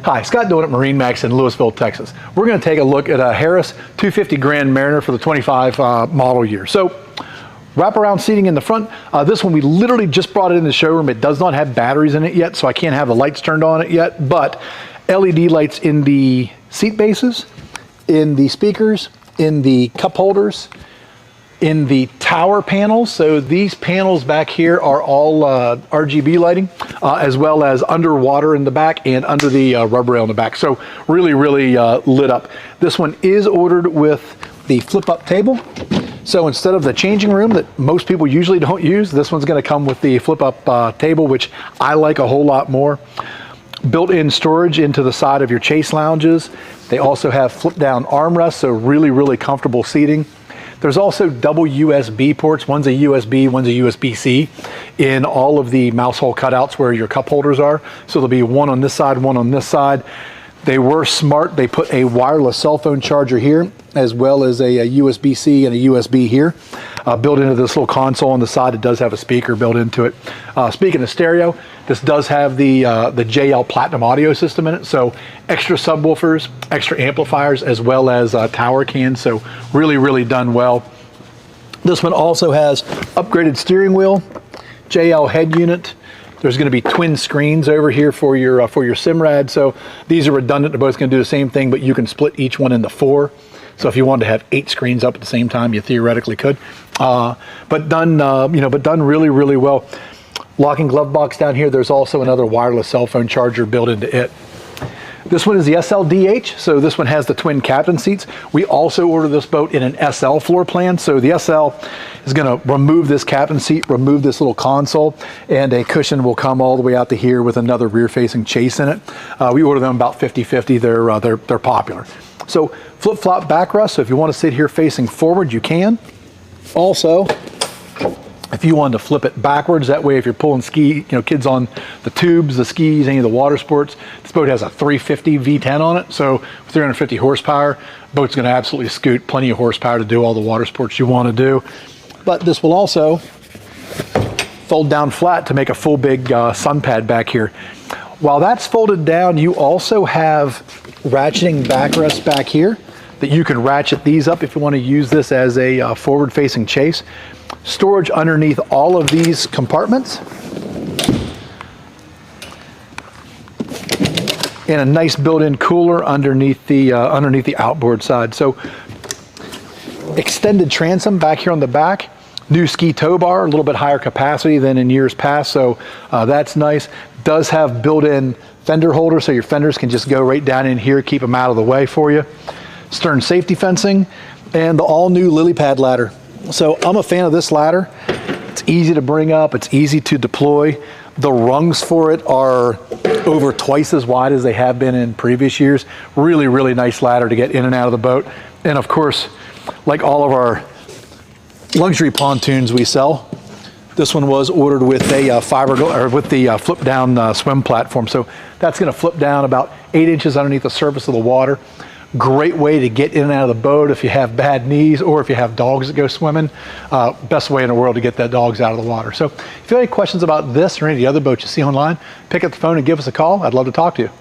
Hi, Scott Dolan at MarineMax in Louisville, Texas. We're going to take a look at a Harris 250 Grand Mariner for the 25 model year. So, wraparound seating in the front. This one we literally just brought it in the showroom. It does not have batteries in it yet, so I can't have the lights turned on it yet, but LED lights in the seat bases, in the speakers, in the cup holders, in the tower panels. So these panels back here are all RGB lighting, as well as underwater in the back and under the rubber rail in the back. So really, really lit up. This one is ordered with the flip-up table. So instead of the changing room that most people usually don't use, this one's going to come with the flip-up table, which I like a whole lot more. Built-in storage into the side of your chase lounges. They also have flip-down armrests, so really, really comfortable seating. There's also double USB ports. One's a USB, one's a USB-C in all of the mouse hole cutouts where your cup holders are. So there'll be one on this side, one on this side. They were smart. They put a wireless cell phone charger here, as well as a USB-C and a USB here. Built into this little console on the side. It does have a speaker built into it. Speaking of stereo, this does have the JL Platinum audio system in it. So extra subwoofers, extra amplifiers, as well as tower cans. So really, really done well. This one also has upgraded steering wheel, JL head unit. There's going to be twin screens over here for your SIMRAD. So these are redundant. They're both going to do the same thing, but you can split each one into 4. So if you wanted to have 8 screens up at the same time, you theoretically could. But done, but done really, really well. Locking glove box down here. There's also another wireless cell phone charger built into it. This one is the SLDH, so this one has the twin captain seats. We also ordered this boat in an SL floor plan, so the SL is going to remove this captain seat, remove this little console, and a cushion will come all the way out to here with another rear-facing chase in it. We ordered them about 50-50. They're popular. So flip-flop backrest, so if you want to sit here facing forward, you can. Also, if you wanted to flip it backwards, that way if you're pulling kids on the tubes, the skis, any of the water sports, this boat has a 350 V10 on it, so 350 horsepower. Boat's going to absolutely scoot, plenty of horsepower to do all the water sports you want to do. But this will also fold down flat to make a full big sun pad back here. While that's folded down, you also have ratcheting backrests back here that you can ratchet these up if you want to use this as a forward-facing chase. Storage underneath all of these compartments, and a nice built-in cooler underneath the outboard side. So extended transom back here on the back. New ski tow bar, a little bit higher capacity than in years past, so that's nice. Does have built-in fender holders, so your fenders can just go right down in here, keep them out of the way for you. Stern safety fencing, and the all-new lily pad ladder. So I'm a fan of this ladder. It's easy to bring up, it's easy to deploy. The rungs for it are over twice as wide as they have been in previous years. Really, really nice ladder to get in and out of the boat. And of course, like all of our luxury pontoons we sell, this one was ordered with a flip down swim platform. So that's going to flip down about 8 inches underneath the surface of the water. Great way to get in and out of the boat if you have bad knees or if you have dogs that go swimming. Best way in the world to get that dogs out of the water. So if you have any questions about this or any of the other boats you see online, pick up the phone and give us a call. I'd love to talk to you.